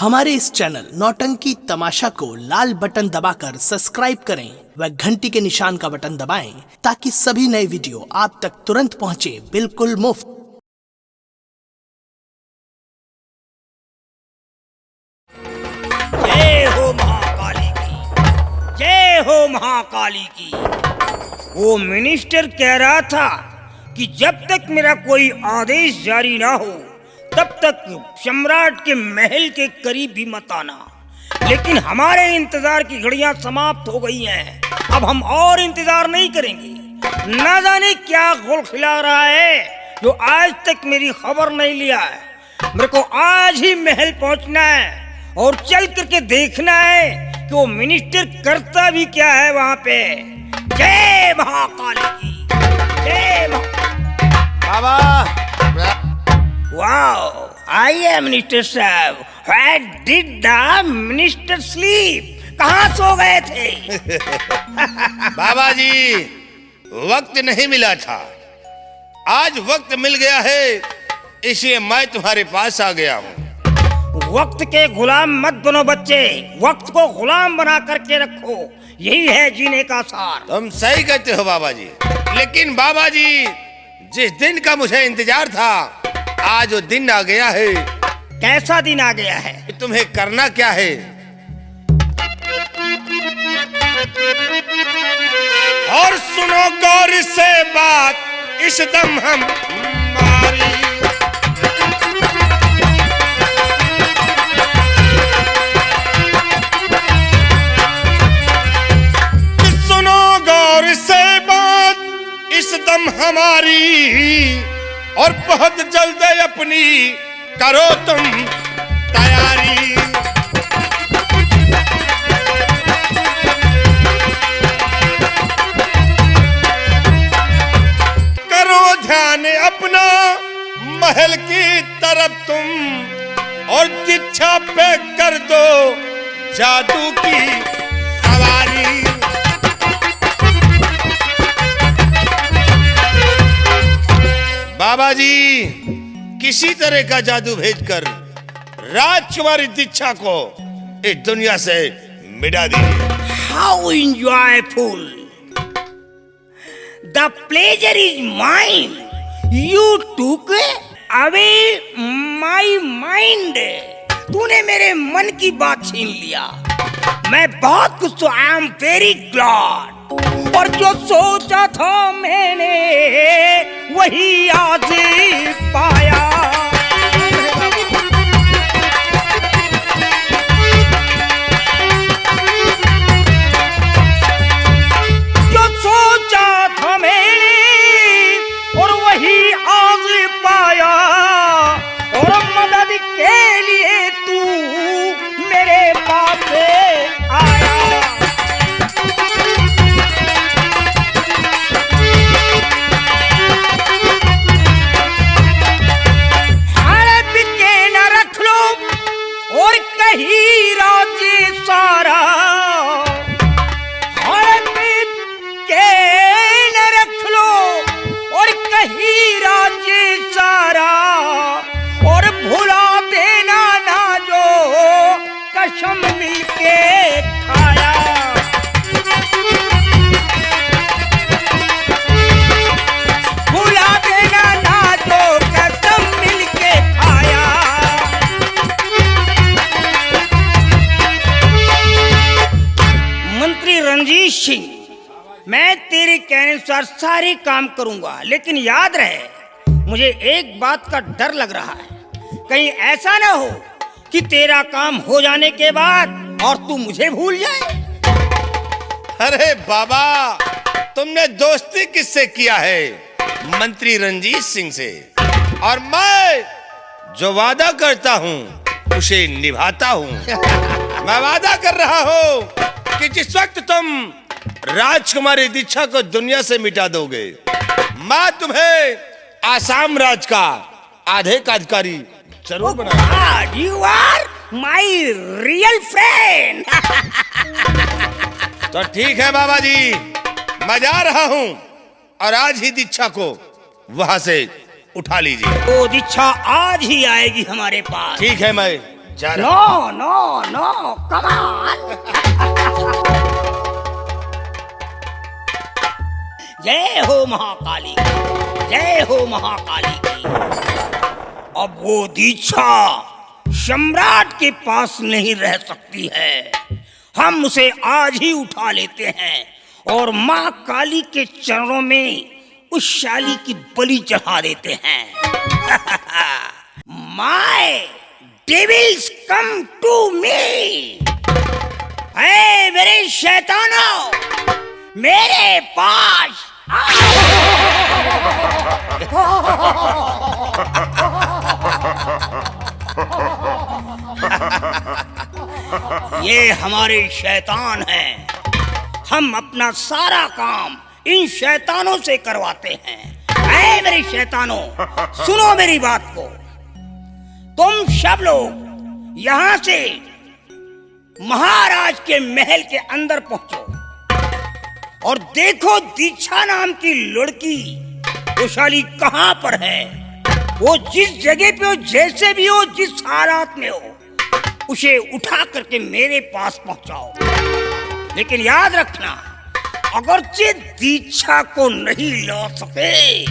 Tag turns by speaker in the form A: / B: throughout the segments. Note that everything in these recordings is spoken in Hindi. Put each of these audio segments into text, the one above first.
A: हमारे इस चैनल नौटंकी तमाशा को लाल बटन दबाकर सब्सक्राइब करें व घंटी के निशान का बटन दबाएं ताकि सभी नए वीडियो आप तक तुरंत पहुंचे बिल्कुल मुफ्त।
B: जय हो महाकाली की, जय हो महाकाली की। वो मिनिस्टर कह रहा था कि जब तक मेरा कोई आदेश जारी ना हो तब तक सम्राट के महल के करीब भी मत आना। लेकिन हमारे इंतजार की घड़ियां समाप्त हो गई हैं। अब हम और इंतजार नहीं करेंगे। ना जाने क्या घोल खिला रहा है जो आज तक मेरी खबर नहीं लिया है। मेरे को आज ही महल पहुंचना है और चल करके देखना है कि वो मिनिस्टर करता भी क्या है वहां पे। जय महाकाली की, जय
C: बाबा।
B: Wow, I am Minister साहब। Where did the minister sleep? कहाँ सो गए थे?
C: बाबा जी, वक्त नहीं मिला था। आज वक्त मिल गया है, इसलिए मैं तुम्हारे पास आ गया हूँ।
B: वक्त के गुलाम मत बनो बच्चे, वक्त को गुलाम बना करके रखो। यही है जीने का सार।
C: तुम सही कहते हो बाबा जी। लेकिन बाबा जी, जिस दिन का मुझे इंतजार था आज वो दिन आ गया है।
B: कैसा दिन आ गया है?
C: तुम्हें करना क्या है? और सुनो गौर से बात, इस दम हमारी। सुनो गौर से बात, इस दम हमारी। और बहुत जल्द अपनी करो तुम तैयारी। करो ध्यान अपना महल की तरफ तुम, और दीक्षा पे कर दो जादू की सवारी। बाबा जी, किसी तरह का जादू भेजकर राजकुमारी दीक्षा को इस दुनिया से मिटा दीजिए।
B: How enjoyable! The pleasure is mine. You took away my mind. तूने मेरे मन की बात छीन लिया। मैं बहुत कुछ तो I am very glad. और जो सोचा था मैंने वही आज पाया। जो सोचा था मैंने और वही आज पाया। और मदद के लिए तू मेरे पास आया। कहीं राज्य सारा के न रख लो, और कहीं राज्य सारा। और भुला देना ना जो कसम मिलके खाया। भुला देना ना जो कसम मिलके खाया। मंत्री रंजीत सिंह, मैं तेरे कहने अनुसार सारे काम करूंगा, लेकिन याद रहे मुझे एक बात का डर लग रहा है। कहीं ऐसा ना हो कि तेरा काम हो जाने के बाद और तू मुझे भूल जाए।
C: अरे बाबा, तुमने दोस्ती किससे किया है? मंत्री रंजीत सिंह से। और मैं जो वादा करता हूँ उसे निभाता हूँ। मैं वादा कर रहा हूँ कि जिस वक्त तुम राजकुमारी दीक्षा को दुनिया से मिटा दोगे, मैं तुम्हें आसाम राज का आधे का अधिकारी जरूर बनाऊंगा।
B: You are my real friend.
C: तो ठीक है बाबा जी, मैं जा रहा हूँ और आज ही दीक्षा को वहां से उठा लीजिए।
B: वो दीक्षा आज ही आएगी हमारे पास।
C: ठीक है, मैं जा रहा
B: no no no come on. जय हो महाकाली, जय हो महाकाली की। अब वो दीक्षा सम्राट के पास नहीं रह सकती है। हम उसे आज ही उठा लेते हैं और माँ काली के चरणों में उस शाली की बलि चढ़ा देते हैं। My devils come to me. ऐ मेरे शैतानों, मेरे पास ये हमारे शैतान हैं। हम अपना सारा काम इन शैतानों से करवाते हैं। ऐ मेरे शैतानों, सुनो मेरी बात को। तुम सब लोग यहाँ से महाराज के महल के अंदर पहुंचो और देखो दीक्षा नाम की लड़की वो शाली कहाँ पर है। वो जिस जगह पे हो, जैसे भी हो, जिस हालात में हो, उसे उठा करके मेरे पास पहुंचाओ। लेकिन याद रखना, अगर दीक्षा को नहीं ला सके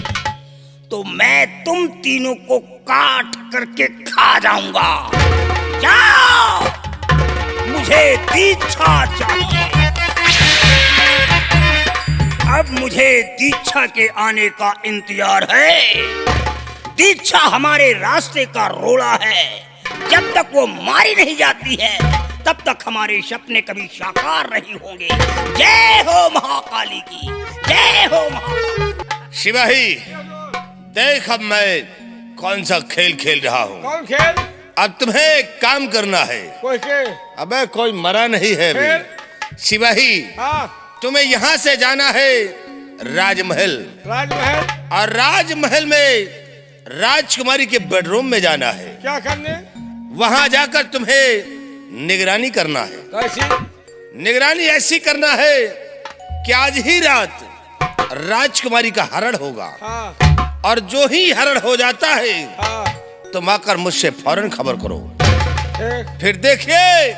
B: तो मैं तुम तीनों को काट करके खा जाऊंगा। जाओ, मुझे दीक्षा चाहिए। अब मुझे दीक्षा के आने का इंतजार है। दीक्षा हमारे रास्ते का रोड़ा है। जब तक वो मारी नहीं जाती है तब तक हमारे सपने कभी साकार नहीं होंगे। जय हो महाकाली की, जय हो महाकाली।
C: सिपाही, देख अब मैं कौन सा खेल खेल रहा हूँ।
D: कौन खेल?
C: अब तुम्हें एक काम करना है।
D: कोई खेल?
C: अबे कोई मरा नहीं है अभी। सिपाही,
D: हाँ,
C: तुम्हें यहाँ से जाना है राजमहल,
D: राजमहल।
C: और राजमहल में राजकुमारी के बेडरूम में जाना है।
D: क्या करने?
C: वहां जाकर तुम्हें निगरानी करना है।
D: कैसी?
C: निगरानी ऐसी करना है कि आज ही रात राजकुमारी का हरण होगा।
D: हाँ,
C: और जो ही हरण हो जाता है
D: हाँ,
C: तुम आकर मुझसे फौरन खबर करो।
D: ठीक।
C: फिर देखिए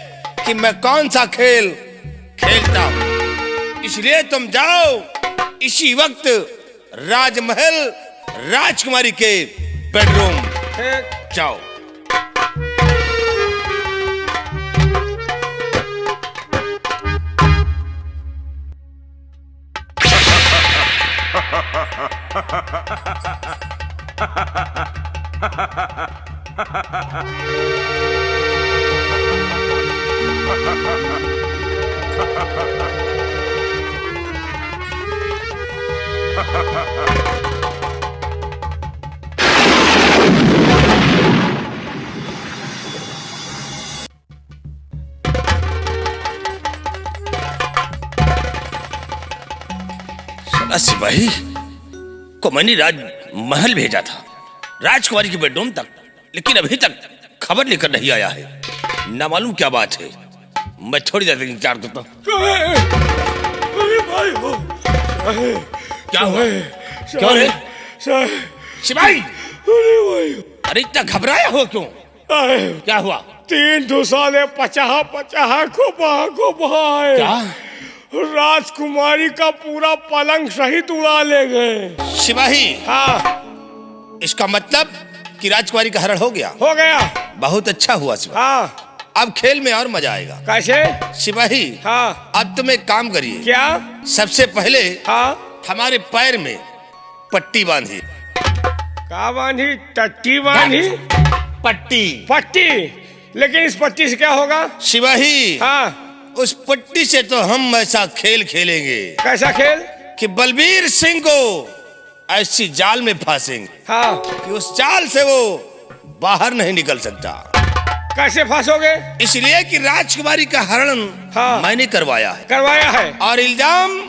C: कि मैं कौन सा खेल खेलता हूँ। इसलिए तुम जाओ इसी वक्त राजमहल, राजकुमारी के बेडरूम
D: ठीक।
C: जाओ। सिपाही को मैंने राजमहल भेजा था, राजकुमारी के बेडरूम तक, लेकिन अभी तक खबर लेकर नहीं आया है। ना मालूम क्या बात है। मैं थोड़ी देर इंतजार करता हूँ। क्या हुआ? क्यों रे सिपाही? अरे इतना घबराया हो क्यों? क्या हुआ?
D: 3 दुसाले 50 को भाई।
C: क्या?
D: राजकुमारी का पूरा पलंग सहित उड़ा ले गए।
C: सिपाही,
D: हाँ,
C: इसका मतलब कि राजकुमारी का हरण हो गया।
D: हो गया।
C: बहुत अच्छा हुआ सिपाही।
D: हाँ,
C: अब खेल में और मजा आएगा।
D: कैसे?
C: सिपाही,
D: हाँ,
C: अब तुम एक काम करिए।
D: क्या?
C: सबसे पहले
D: हाँ,
C: हमारे पैर में पट्टी बांधी।
D: का बांधी? टट्टी बांधी?
C: पट्टी।
D: पट्टी? लेकिन इस पट्टी से क्या होगा?
C: सिपाही,
D: हाँ,
C: उस पट्टी से तो हम ऐसा खेल खेलेंगे
D: कैसा खेल?
C: कि बलबीर सिंह को ऐसी जाल में फांसेंगे
D: हाँ,
C: कि उस जाल से वो बाहर नहीं निकल सकता।
D: कैसे फांसोगे?
C: इसलिए कि राजकुमारी का हरण
D: हाँ,
C: मैंने करवाया है
D: करवाया है।
C: और इल्जाम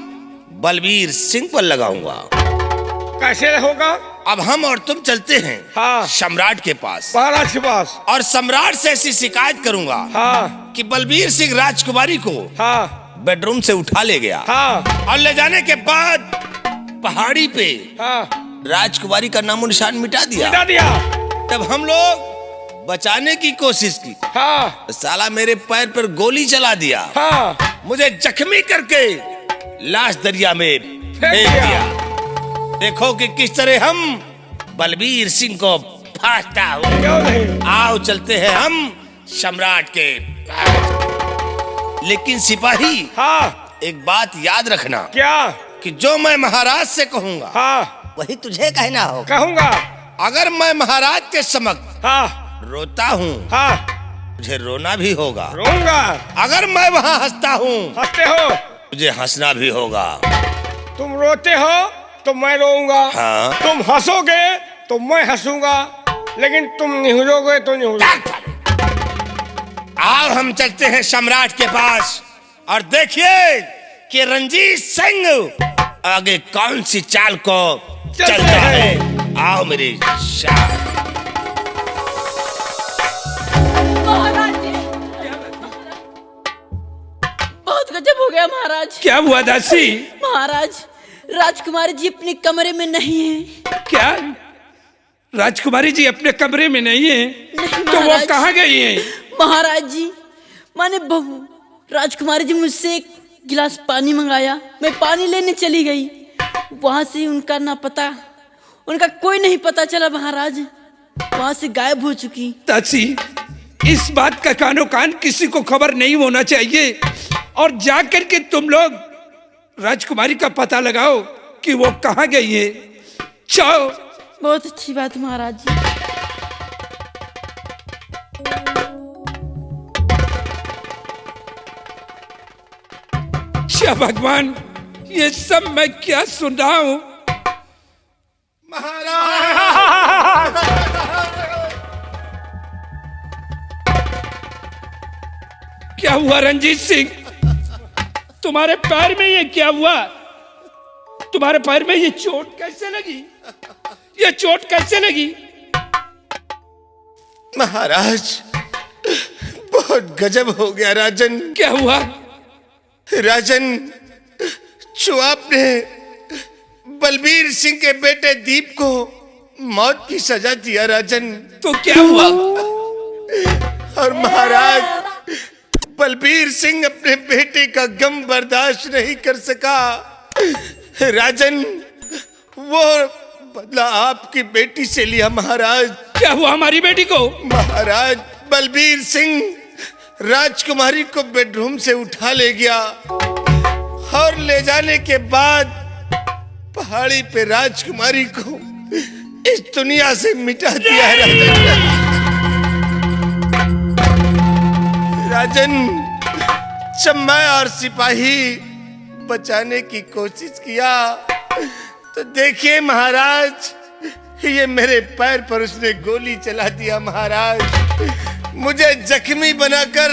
C: बलबीर सिंह पर लगाऊंगा।
D: कैसे होगा?
C: अब हम और तुम चलते हैं
D: हाँ,
C: सम्राट के पास,
D: महाराज के पास,
C: और सम्राट से ऐसी शिकायत करूंगा
D: हाँ,
C: कि बलबीर सिंह राजकुमारी को
D: हाँ,
C: बेडरूम से उठा ले गया,
D: हाँ,
C: और ले जाने के बाद पहाड़ी पे
D: हाँ,
C: राजकुमारी का नामो निशान मिटा दिया।
D: मिटा दिया।
C: तब हम लोग बचाने की कोशिश की,
D: हाँ
C: साला मेरे पैर पर गोली चला दिया,
D: हाँ
C: मुझे जख्मी करके लाश दरिया में फेंक दिया। देखो कि किस तरह हम बलबीर सिंह को फाड़ता हूँ।
D: क्यों नहीं?
C: आओ चलते हैं हम सम्राट के पास। लेकिन सिपाही,
D: हाँ
C: एक बात याद रखना
D: क्या?
C: कि जो मैं महाराज से कहूँगा
D: हाँ
C: वही तुझे कहना होगा।
D: कहूँगा।
C: अगर मैं महाराज के समक्ष
D: हाँ
C: रोता हूँ,
D: हाँ
C: मुझे रोना भी होगा।
D: रोऊंगा।
C: अगर मैं वहाँ हंसता हूँ,
D: हंसते हो?
C: मुझे हंसना भी होगा।
D: तुम रोते हो तो मैं रोऊंगा।
C: हाँ।
D: तुम हंसोगे तो मैं हंसूंगा, लेकिन तुम निहुरोगे तो निहुरोगे।
C: आओ हम चलते हैं सम्राट के पास और देखिए कि रंजीत सिंह आगे कौन सी चाल को चलता है। आओ मेरे साथ।
E: महाराज जी, बहुत गजब हो गया महाराज।
F: क्या हुआ दासी?
E: महाराज, राजकुमारी जी अपने कमरे में नहीं है।
F: क्या राजकुमारी जी अपने कमरे में नहीं है?
E: नहीं
F: तो वो
E: महाराज।
F: कहाँ गई हैं?
E: महाराज जी, माने बहू राजकुमारी जी मुझसे एक गिलास पानी मंगाया, मैं पानी लेने चली गई, वहां से उनका ना पता, उनका कोई नहीं पता चला महाराज, वहां से गायब हो चुकी।
F: दासी, इस बात का कानो कान किसी को खबर नहीं होना चाहिए, और जाकर के तुम लोग राजकुमारी का पता लगाओ कि वो कहाँ गई है। जाओ।
E: बहुत अच्छी बात महाराज जी।
F: क्या भगवान, ये सब मैं क्या सुन रहा हूँ? क्या हुआ रंजीत सिंह? तुम्हारे पैर में ये क्या हुआ? तुम्हारे पैर में ये चोट कैसे लगी? ये चोट कैसे लगी?
C: महाराज, बहुत गजब हो गया राजन।
F: क्या हुआ?
C: राजन, जो आपने बलबीर सिंह के बेटे दीप को मौत की सजा दिया राजन।
F: तो क्या हुआ?
C: और महाराज, बलबीर सिंह अपने बेटे का गम बर्दाश्त नहीं कर सका। राजन, वो बदला आपकी बेटी से लिया महाराज।
F: क्या हुआ हमारी बेटी को?
C: महाराज, बलबीर सिंह राजकुमारी को बेडरूम से उठा ले गया और ले जाने के बाद पहाड़ी पे राजकुमारी को इस दुनिया से मिटा दिया है राजन। जब मैं और सिपाही बचाने की कोशिश किया तो देखिए महाराज, ये मेरे पैर पर उसने गोली चला दिया महाराज। मुझे जख्मी बनाकर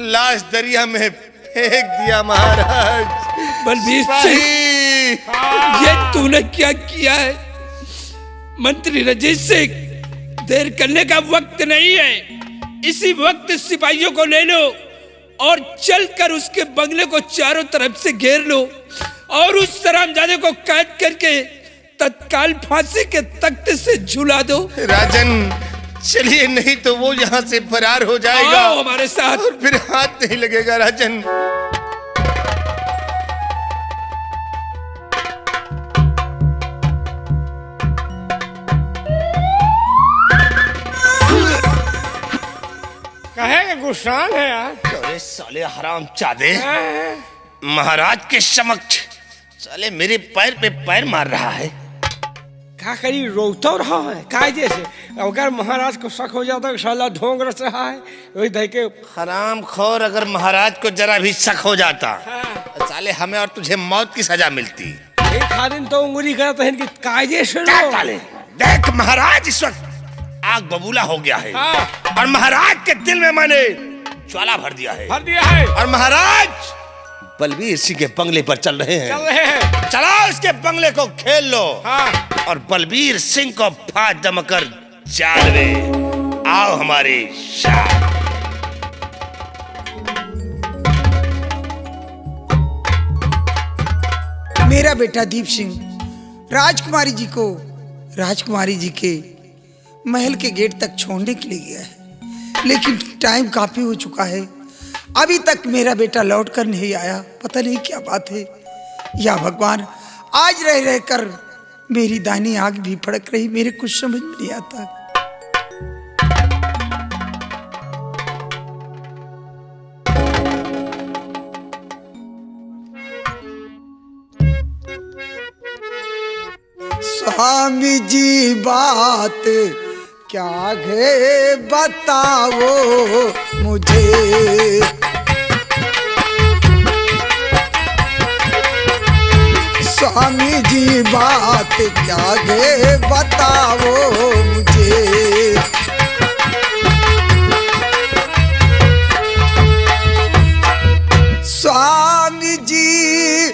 C: लाश दरिया में फेंक दिया महाराज।
F: बलबीर सिंह, ये तूने क्या किया है? मंत्री रंजीत सिंह, देर करने का वक्त नहीं है। इसी वक्त सिपाहियों को ले लो और चलकर उसके बंगले को चारों तरफ से घेर लो और उस हरामजादे को कैद करके तत्काल फांसी के तख्ते से झुला दो।
C: राजन, चलिए, नहीं तो वो यहाँ से फरार हो जाएगा।
F: आओ हमारे साथ।
C: और फिर हाथ नहीं लगेगा राजन।
D: कहेगा गुस्सान है यार।
C: अरे साले हराम चादे, महाराज के समक्ष साले मेरे पैर पे पैर मार रहा है।
D: क्या करी, रोता रहा है कायदे से। अगर महाराज को शक हो जाता है साला ढोंग रच रहा है, वही देख के
C: हराम खोर, अगर महाराज को जरा भी शक हो जाता तो साले हमें और तुझे मौत की सजा मिलती।
D: एक खादिन तो उंगली करते हैं कि कायदे से
C: क्या
D: लो।
C: साले, देख महाराज इस वक्त आग बबूला हो गया है।
D: हाँ।
C: और महाराज के दिल में मैंने ज्वाला भर दिया है।
D: भर दिया है।
C: और महाराज बलबीर सिंह के बंगले पर चल रहे हैं।
D: चल रहे हैं।
C: चला उसके बंगले को खेल लो।
D: हाँ।
C: और बलबीर सिंह को फांद दमकर जाल में। आओ हमारे साथ।
G: मेरा बेटा दीप सिंह राजकुमारी जी को राजकुमारी जी के महल के गेट तक छोड़ने के लिए गया है, लेकिन टाइम काफी हो चुका है, अभी तक मेरा बेटा लौट कर नहीं आया। पता नहीं क्या बात है। या भगवान, आज रह रहकर मेरी दाहिनी आंख भी फड़क रही, मेरे कुछ समझ में नहीं आता। स्वामी जी बात क्या है बताओ मुझे, स्वामी जी बात क्या है बताओ मुझे। स्वामी जी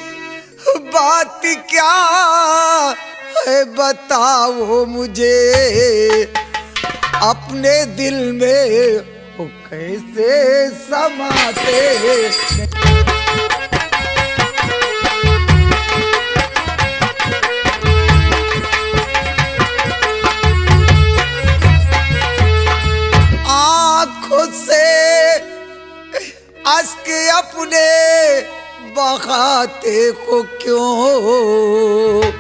G: बात क्या है बताओ मुझे, अपने दिल में वो कैसे समाते। आँखों से अश्क अपने बहाते हो क्यों,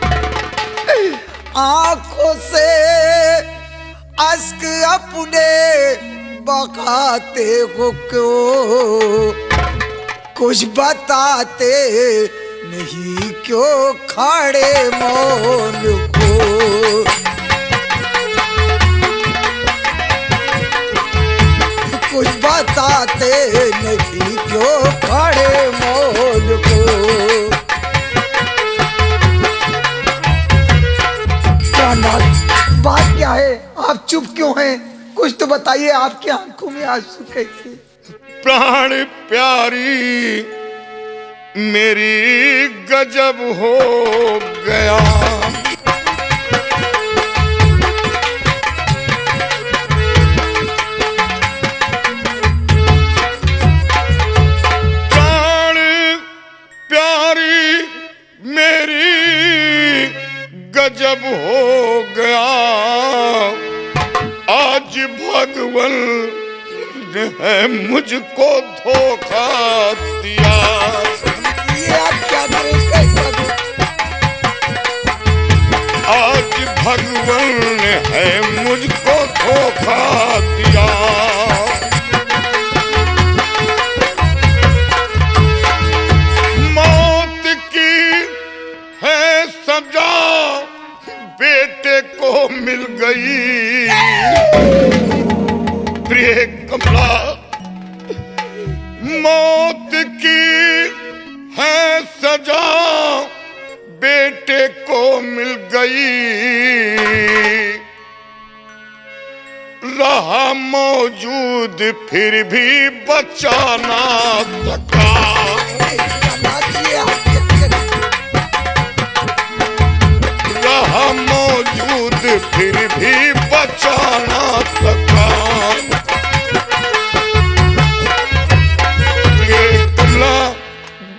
G: आँखों से अश्क अपने बहाते हो क्यों, कुछ बताते नहीं क्यों खड़े मौन को। कुछ बताते नहीं क्यों खड़े मौन को। बात क्या है, आप चुप क्यों हैं? कुछ तो बताइए, आपकी आंखों में आंसू कैसे?
C: प्राण प्यारी मेरी गजब हो गया, प्राण प्यारी मेरी गजब हो गया, आज भगवान ने मुझको धोखा दिया।
G: ये आप क्या करें, कैसा दो?
C: आज भगवान ने मुझको धोखा दिया, मौत की है सजा बेटे को मिल गई। प्रिय कमला, मौत की है सजा बेटे को मिल गई, रहा मौजूद फिर भी बचा ना सका। रहा मौजूद फिर भी बचा ना सका।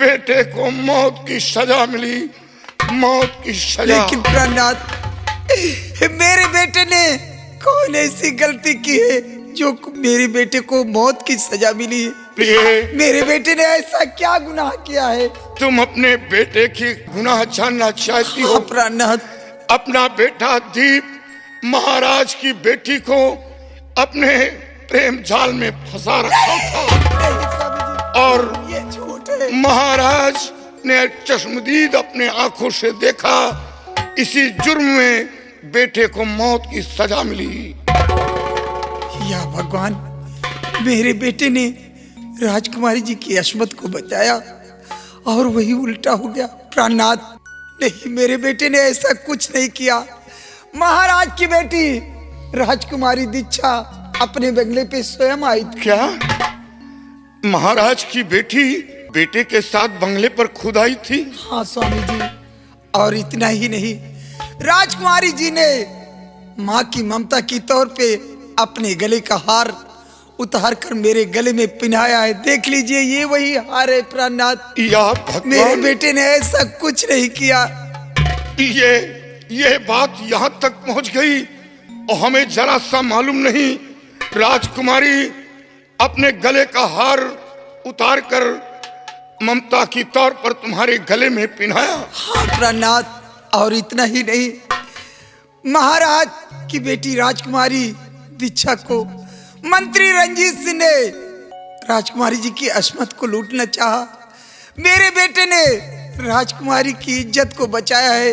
C: बेटे को मौत की सजा मिली, मौत की सजा।
G: लेकिन प्राणनाथ, मेरे बेटे ने कौन ऐसी गलती की है जो मेरे बेटे को मौत की सजा मिली है?
C: प्रिय,
G: मेरे बेटे ने ऐसा क्या गुनाह किया है?
C: तुम अपने बेटे की गुनाह जानना चाहती हो?
G: प्राणनाथ,
C: अपना बेटा दीप महाराज की बेटी को अपने प्रेम जाल में फंसा रखा था, और
G: ये झूठ है।
C: महाराज ने चश्मदीद अपने आंखों से देखा, इसी जुर्म में बेटे को मौत की सजा मिली।
G: या भगवान, मेरे बेटे ने राजकुमारी जी की अशमत को बचाया और वही उल्टा हो गया। प्राणनाथ, नहीं, मेरे बेटे ने ऐसा कुछ नहीं किया। महाराज की बेटी राजकुमारी दीक्षा अपने बंगले पे स्वयं आई थी।
C: क्या महाराज की बेटी बेटे के साथ बंगले पर खुद आई थी?
G: हाँ स्वामी जी, और इतना ही नहीं, राजकुमारी जी ने माँ की ममता की तौर पे अपने गले का हार उतार कर मेरे गले में पहनाया है। देख लीजिए, ये वही हार है प्राणनाथ।
C: या भगवान,
G: मेरे बेटे ने ऐसा कुछ नहीं किया।
C: ये बात यहाँ तक पहुँच गई
H: और हमें जरा सा मालूम नहीं राजकुमारी अपने गले का हार उतार कर ममता की तौर पर तुम्हारे गले में पिन्हाया।
G: हाँ प्राणनाथ, और इतना ही नहीं, महाराज की बेटी राजकुमारी दीक्षा को मंत्री रंजीत सिंह ने राजकुमारी जी की अस्मत को लूटना चाहा। मेरे बेटे ने राजकुमारी की इज्जत को बचाया है।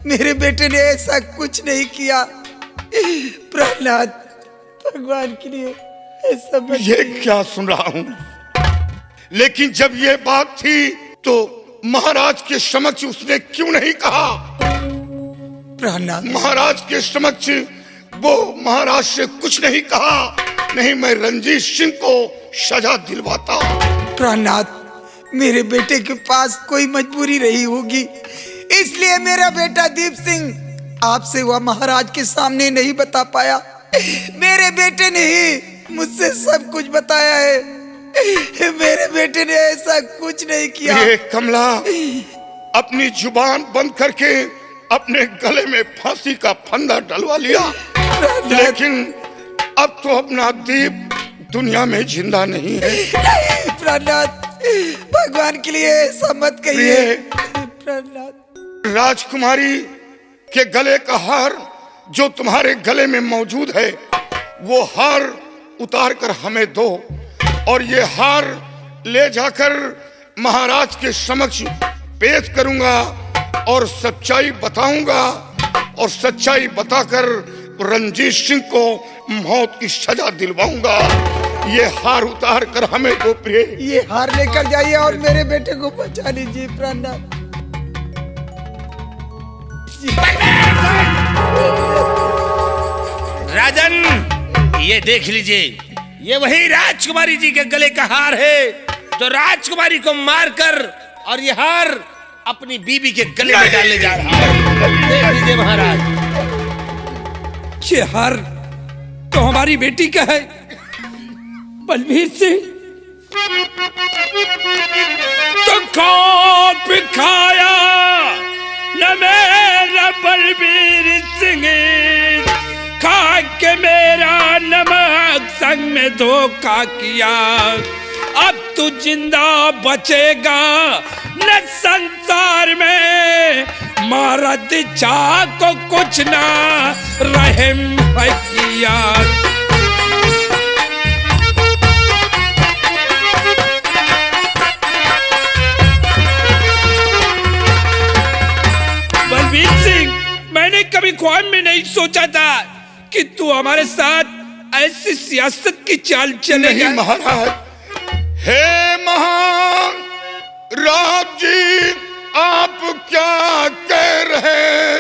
G: मेरे बेटे ने ऐसा कुछ नहीं किया। प्रहलाद, भगवान के लिए ऐसा
H: ये क्या सुन रहा हूं? लेकिन जब ये बात थी तो महाराज के समक्ष उसने क्यों नहीं कहा?
G: प्रहलाद,
H: महाराज के समक्ष वो महाराज से कुछ नहीं कहा। नहीं, मैं रंजीत सिंह को सजा दिलवाता।
G: प्रहलाद, मेरे बेटे के पास कोई मजबूरी रही होगी, इसलिए मेरा बेटा दीप सिंह आपसे वह महाराज के सामने नहीं बता पाया। मेरे बेटे ने ही मुझसे सब कुछ बताया है। मेरे बेटे ने ऐसा कुछ नहीं किया।
H: ये कमला अपनी जुबान बंद करके अपने गले में फांसी का फंदा डलवा लिया, लेकिन अब तो अपना दीप दुनिया में जिंदा नहीं है।
G: प्रहलाद, भगवान के लिए ऐसा मत कहिए। प्रहलाद,
H: राजकुमारी के गले का हार जो तुम्हारे गले में मौजूद है, वो हार उतार कर हमें दो, और ये हार ले जाकर महाराज के समक्ष पेश करूंगा और सच्चाई बताऊंगा, और सच्चाई बताकर रंजीत सिंह को मौत की सजा दिलवाऊंगा। ये हार उतार कर हमें दो प्रिय।
G: ये हार लेकर जाइए और मेरे बेटे को बचा लीजिए। प्रहलाद,
C: राजन, ये देख लीजिए, ये वही राजकुमारी जी के गले का हार है जो राजकुमारी को मारकर और ये हार अपनी बीबी के गले में डालने जा रहा है। देख लीजिए महाराज,
F: ये हार तो हमारी बेटी का है। बलबीर सिंह तो कौप खाया न मेरा बलबीर सिंह, खा के मेरा नमक संग में धोखा किया। अब तू जिंदा बचेगा न संसार में, मारा दीक्षा को कुछ ना रहम है किया। बलबीर सिंह, मैंने कभी ख्वाब में नहीं सोचा था कि तू हमारे साथ ऐसी सियासत की चाल चलेगा।
H: नहीं महाराज, हे महान राज जी, आप क्या कह रहे?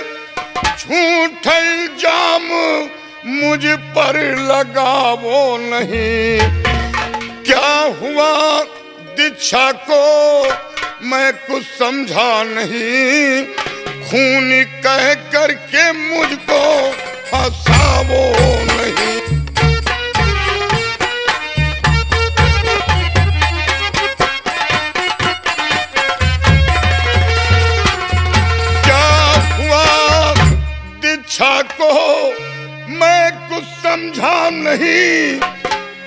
H: झूठ इल्जाम मुझ पर लगावो नहीं। क्या हुआ दीक्षा को मैं कुछ समझा नहीं। खून कह करके मुझको फंसावो नहीं। क्या हुआ दीक्षा को मैं कुछ समझा नहीं।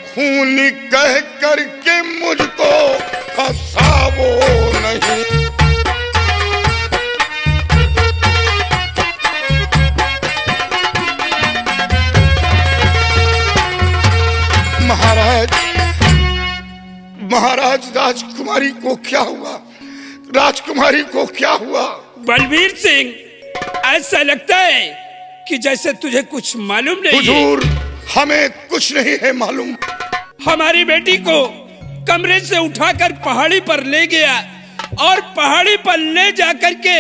H: खून कह करके मुझको फंसावो नहीं। महाराज, राजकुमारी को क्या हुआ? राजकुमारी को क्या हुआ?
F: बलबीर सिंह, ऐसा लगता है कि जैसे तुझे कुछ मालूम नहीं है।
H: हुजूर, हमें कुछ नहीं है मालूम।
F: हमारी बेटी को कमरे से उठाकर पहाड़ी पर ले गया और पहाड़ी पर ले जाकर के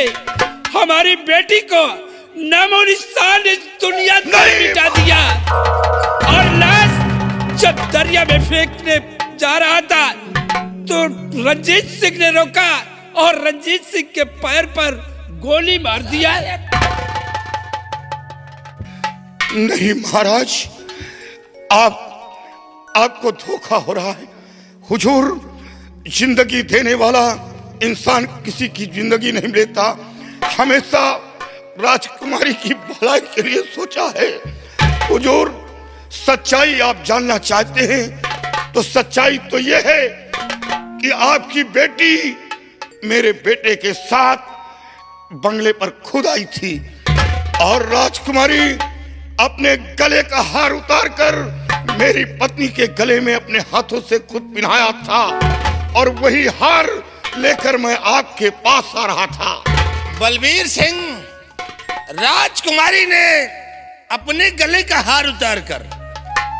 F: हमारी बेटी को नामो निशान इस दुनिया से मिटा दिया। और लाश जब दरिया में फेंकने जा रहा था तो रंजीत सिंह ने रोका और रंजीत सिंह के पैर पर गोली मार दिया।
H: नहीं महाराज, आपको धोखा हो रहा है। हुजूर, जिंदगी देने वाला इंसान किसी की जिंदगी नहीं लेता। हमेशा राजकुमारी की भलाई के लिए सोचा है। हुजूर, सच्चाई आप जानना चाहते हैं तो सच्चाई तो यह है कि आपकी बेटी मेरे बेटे के साथ बंगले पर खुद आई थी और राजकुमारी अपने गले का हार उतारकर मेरी पत्नी के गले में अपने हाथों से खुद पहनाया था और वही हार लेकर मैं आपके पास आ रहा था।
C: बलबीर सिंह, राजकुमारी ने अपने गले का हार उतारकर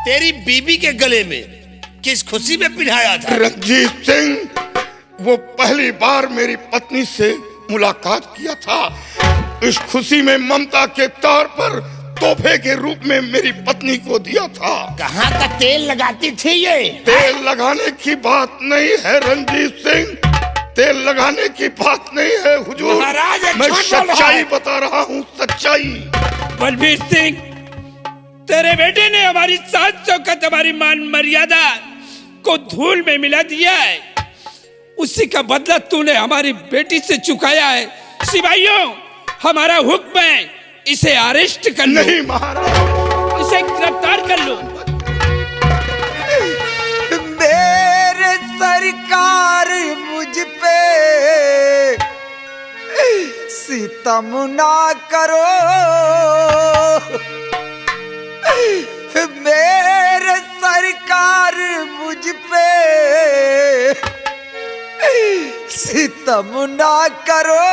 C: तेरी बीबी के गले में किस खुशी में पहनाया था?
H: रंजीत सिंह, वो पहली बार मेरी पत्नी से मुलाकात किया था। इस खुशी में ममता के तौर पर तोहफे के रूप में मेरी पत्नी को दिया था।
C: कहाँ का तेल लगाती थी ये?
H: तेल लगाने की बात नहीं है रंजीत सिंह, तेल लगाने की बात नहीं है हुजूर।
C: महाराज,
H: मैं सच्चाई बता रहा हूँ, सच्चाई।
F: बलबीर सिंह, तेरे बेटे ने हमारी सात चौकत, हमारी मान मर्यादा को धूल में मिला दिया है। उसी का बदला तूने हमारी बेटी से चुकाया है। सिपाहियों, हमारा हुक्म है, इसे अरेस्ट कर लो।
H: नहीं महाराज,
F: इसे गिरफ्तार कर लो।
G: मेरे सरकार मुझ पे सितम ना करो, मेरे सरकार मुझ पे सितम ना करो,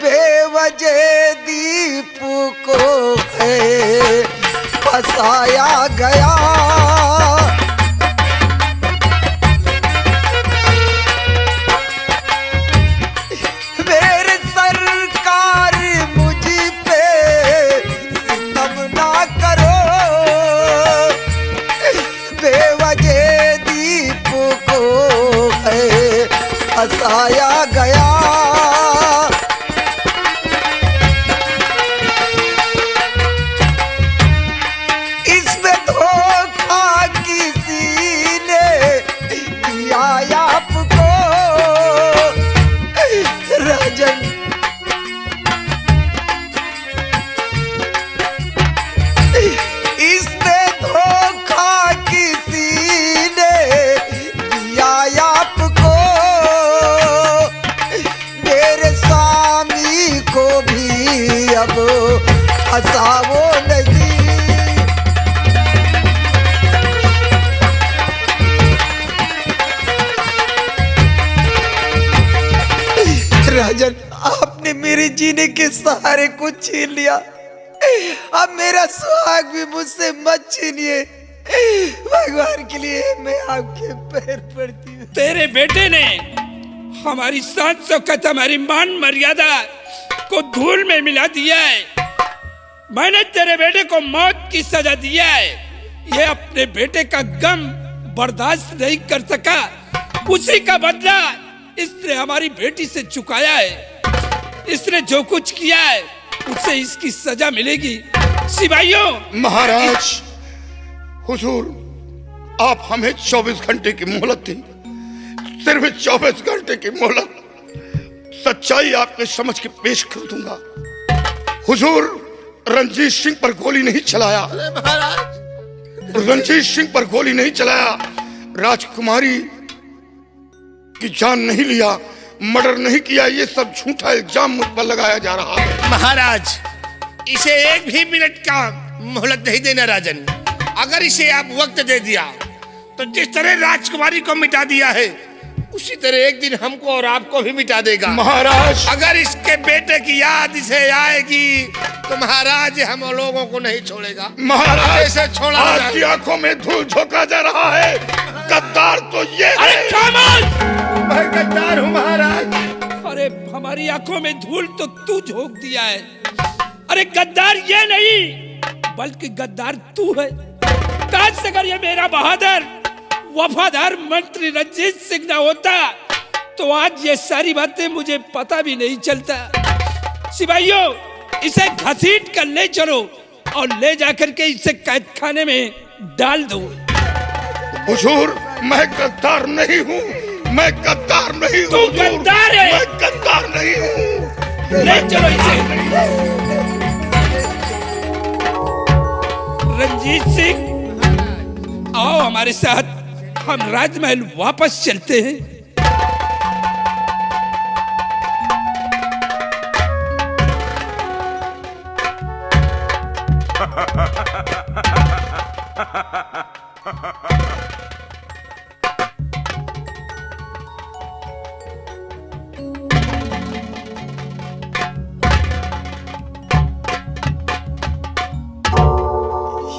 G: बेवजह दीपू को है फसाया गया। मेरे सरकार मुझ पे सितम ना करो, बेवजह दीपू को है फसाया गया। फसावो नहीं। राजन, आपने मेरे जीने के सहारे को छीन लिया, अब मेरा सुहाग भी मुझसे मत छीनिए। भगवान के लिए मैं आपके पैर पड़ती हूँ।
F: तेरे बेटे ने हमारी 700 कत, हमारी मान मर्यादा को धूल में मिला दिया है। मैंने तेरे बेटे को मौत की सजा दिया है। ये अपने बेटे का गम बर्दाश्त नहीं कर सका, उसी का बदला इसने हमारी बेटी से चुकाया है। इसने जो कुछ किया है उसे इसकी सजा मिलेगी। सिपाहियों,
H: महाराज, हुजूर, आप हमें 24 घंटे की मोहलत दी, सिर्फ 24 घंटे की मोहलत। सच्चाई आपके समझ के पेश कर दूंगा। हुजूर, रंजीत सिंह पर गोली नहीं चलाया, रंजीत सिंह पर गोली नहीं चलाया, राजकुमारी की जान नहीं लिया, मर्डर नहीं किया। ये सब झूठा इल्जाम मुझ पर लगाया जा रहा है।
C: महाराज, इसे एक भी मिनट का मोहलत नहीं देना राजन। अगर इसे आप वक्त दे दिया तो जिस तरह राजकुमारी को मिटा दिया है उसी तरह एक दिन हमको और आपको भी मिटा देगा।
H: महाराज,
C: अगर इसके बेटे की याद इसे आएगी तो महाराज हम लोगों को नहीं छोड़ेगा।
H: महाराज,
C: इसे छोड़ा
H: आपकी आंखों में धूल झोंका जा रहा है। गद्दार तो ये है।
C: मैं गद्दार हूँ महाराज।
F: अरे हमारी आंखों में धूल तो तू झोंक दिया है। अरे गद्दार ये नहीं बल्कि गद्दार तू है। काश अगर ये मेरा बहादुर वफादार मंत्री रंजीत सिंह ना होता तो आज ये सारी बातें मुझे पता भी नहीं चलता। सिपाहियों, इसे घसीट कर ले चलो और ले जाकर के इसे कैद खाने में डाल दो।
H: हुजूर, मैं गद्दार नहीं हूँ, मैं गद्दार नहीं हूँ।
F: तू गद्दार है।
H: मैं गद्दार नहीं हूँ।
F: ले चलो इसे। रंजीत सिंह, आओ हमारे साथ, हम राजमहल वापस चलते हैं।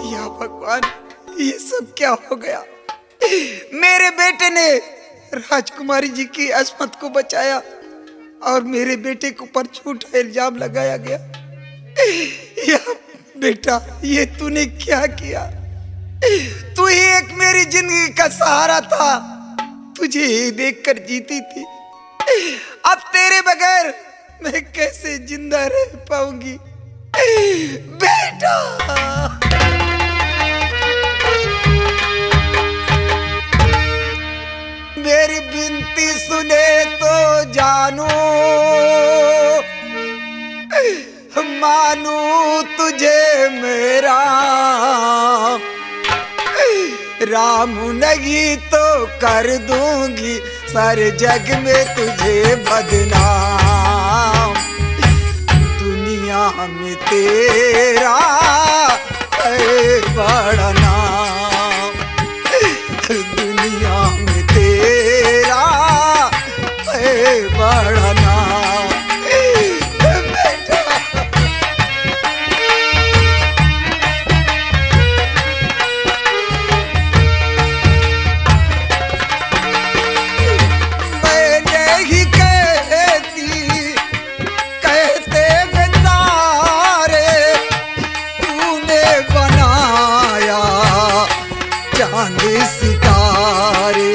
G: या भगवान, ये सब क्या हो गया? मेरे बेटे ने राजकुमारी जी की अस्मत को बचाया और मेरे बेटे के ऊपर झूठा इल्जाम लगाया गया। या बेटा, ये तूने क्या किया? तू ही एक मेरी जिंदगी का सहारा था, तुझे ही देखकर जीती थी। अब तेरे बगैर मैं कैसे जिंदा रह पाऊंगी बेटा? मेरी विनती सुने तो जानू, मानू तुझे मेरा राम, नहीं तो कर दूंगी सारे जग में तुझे बदनाम। दुनिया में तेरा है बड़ा नाम, दुनिया में तेरा है बड़ा नाम बेटा। मैंने ही कहती कहते बेचारे, तूने बनाया चांद सितारे।